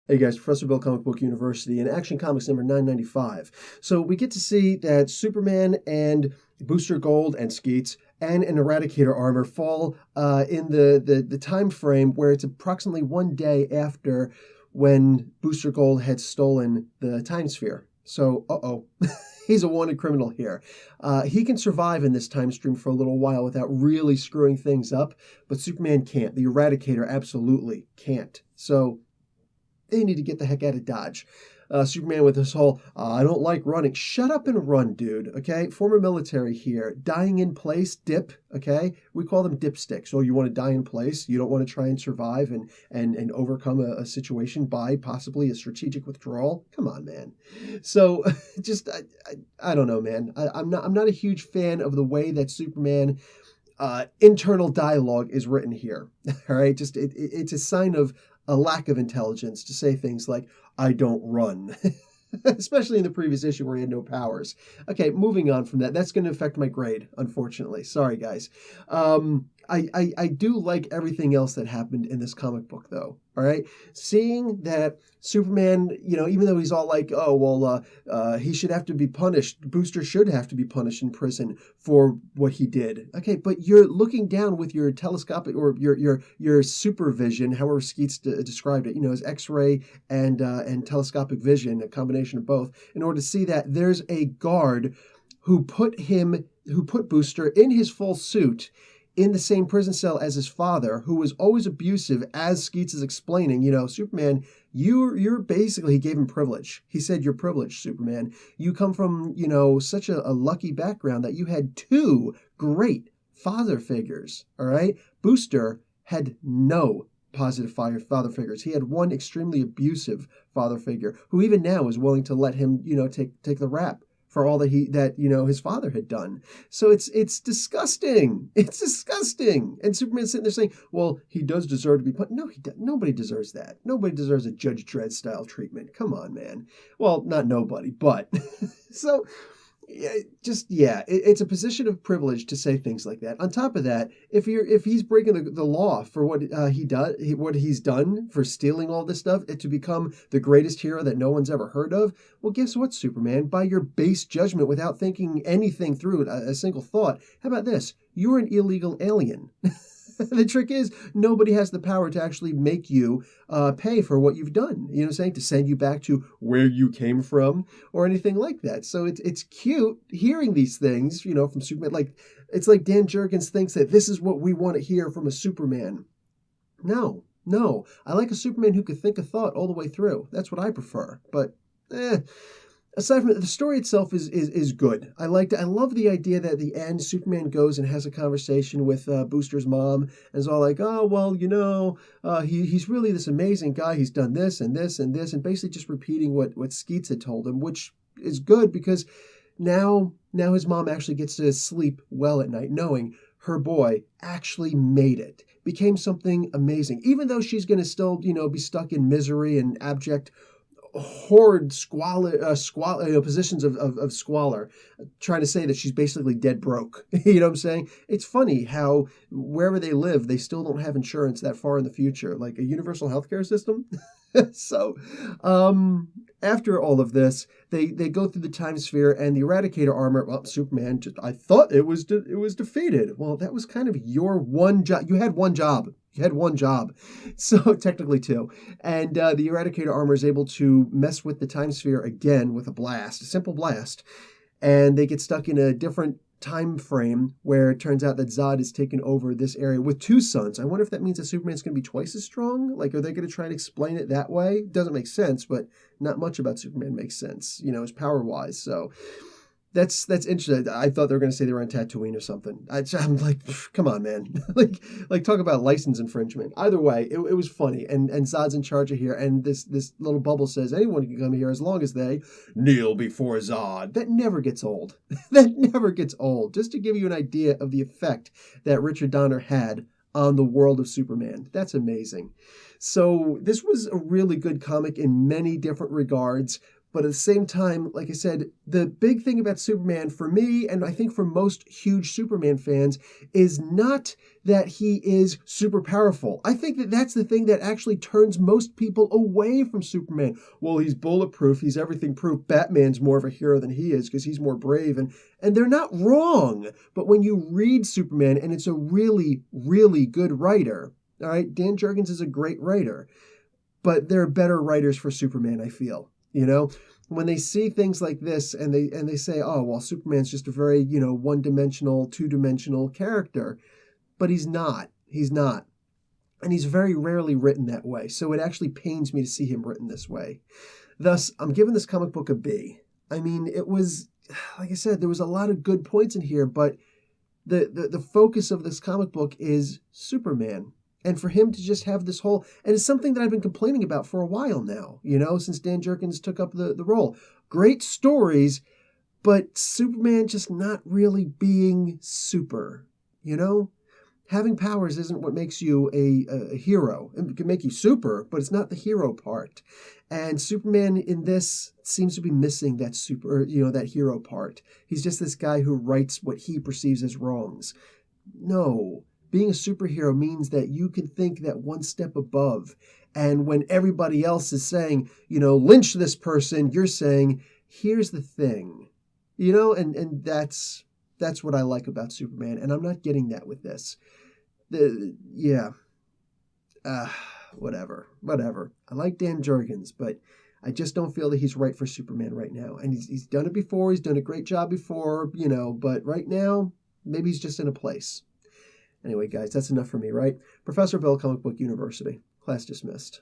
Hey guys, Professor Bill, Comic Book University, and Action Comics number 995. So we get to see that Superman and Booster Gold and Skeets and an Eradicator armor fall in the time frame where it's approximately one day after when Booster Gold had stolen the Time Sphere. So, he's a wanted criminal here. He can survive in this time stream for a little while without really screwing things up, but Superman can't. The Eradicator absolutely can't. So they need to get the heck out of Dodge. Superman with this whole, I don't like running. Shut up and run, dude, okay? Former military here. Dying in place, dip, okay? We call them dipsticks. So you want to die in place. You don't want to try and survive and overcome a situation by possibly a strategic withdrawal. Come on, man. So just, I don't know, man. I'm not a huge fan of the way that Superman internal dialogue is written here. All right? Just, it's a sign of a lack of intelligence to say things like, I don't run. Especially in the previous issue where he had no powers. Okay, moving on from that. That's going to affect my grade, unfortunately. Sorry, guys. I do like everything else that happened in this comic book, though. All right? Seeing that Superman, even though he's all like, he should have to be punished. Booster should have to be punished in prison for what he did. Okay, but you're looking down with your telescopic or your supervision, however Skeets described it, his X-ray and telescopic vision, a combination of both, in order to see that there's a guard who put Booster in his full suit in the same prison cell as his father, who was always abusive, as Skeets is explaining. Superman, you're basically, he gave him privilege. He said, you're privileged, Superman. You come from, such a lucky background that you had two great father figures, all right? Booster had no positive father figures. He had one extremely abusive father figure who even now is willing to let him, take the rap for all that his father had done. So it's disgusting. It's disgusting. And Superman's sitting there saying, well, he does deserve to be put. No, he doesn't. Nobody deserves that. Nobody deserves a Judge Dredd style treatment. Come on, man. Well, not nobody, but so it's a position of privilege to say things like that. On top of that, if he's breaking the law for what what he's done for stealing all this stuff, to become the greatest hero that no one's ever heard of, well, guess what, Superman? By your base judgment, without thinking anything through a single thought, how about this? You're an illegal alien. The trick is, nobody has the power to actually make you pay for what you've done. You know what I'm saying? To send you back to where you came from or anything like that. So it's cute hearing these things, from Superman. Like, it's like Dan Jurgens thinks that this is what we want to hear from a Superman. No. I like a Superman who could think a thought all the way through. That's what I prefer. But, aside from that, the story itself is good. I love the idea that at the end, Superman goes and has a conversation with Booster's mom, and is all like, oh, well, he's really this amazing guy. He's done this and this and this, and basically just repeating what Skeets had told him, which is good because now his mom actually gets to sleep well at night, knowing her boy actually made it, became something amazing, even though she's going to still, be stuck in misery and abject horrid positions of squalor, trying to say that she's basically dead broke. You know what I'm saying? It's funny how wherever they live, they still don't have insurance that far in the future, like a universal healthcare system. So, after all of this, they go through the time sphere and the Eradicator armor. Well, Superman, I thought it was defeated. Well, that was kind of your one job. You had one job. So technically two. And the Eradicator armor is able to mess with the time sphere again with a simple blast. And they get stuck in a different time frame where it turns out that Zod has taken over this area with two suns. I wonder if that means that Superman's going to be twice as strong. Like, are they going to try and explain it that way? Doesn't make sense, but not much about Superman makes sense, his power-wise. So that's interesting. I thought they were going to say they were on Tatooine or something. I'm like, come on, man. like talk about license infringement. Either way, it was funny. And Zod's in charge of here. And this little bubble says anyone can come here as long as they kneel before Zod. That never gets old. That never gets old. Just to give you an idea of the effect that Richard Donner had on the world of Superman. That's amazing. So this was a really good comic in many different regards. But at the same time, like I said, the big thing about Superman for me, and I think for most huge Superman fans, is not that he is super powerful. I think that that's the thing that actually turns most people away from Superman. Well, he's bulletproof, he's everything proof. Batman's more of a hero than he is because he's more brave, and they're not wrong. But when you read Superman, and it's a really, really good writer, all right, Dan Jurgens is a great writer, but there are better writers for Superman, I feel. When they see things like this and they say, oh, well, Superman's just a very, one-dimensional, two-dimensional character. But he's not. He's not. And he's very rarely written that way. So it actually pains me to see him written this way. Thus, I'm giving this comic book a B. I mean, it was, like I said, there was a lot of good points in here, but the focus of this comic book is Superman. And for him to just have this whole, and it's something that I've been complaining about for a while now, since Dan Jurgens took up the role. Great stories, but Superman just not really being super, Having powers isn't what makes you a hero. It can make you super, but it's not the hero part. And Superman in this seems to be missing that that hero part. He's just this guy who rights what he perceives as wrongs. No. Being a superhero means that you can think that one step above. And when everybody else is saying, lynch this person, you're saying, here's the thing. And that's what I like about Superman. And I'm not getting that with this. Whatever. I like Dan Jurgens, but I just don't feel that he's right for Superman right now. And he's done it before. He's done a great job before, but right now, maybe he's just in a place. Anyway, guys, that's enough for me, right? Professor Bill, Comic Book University. Class dismissed.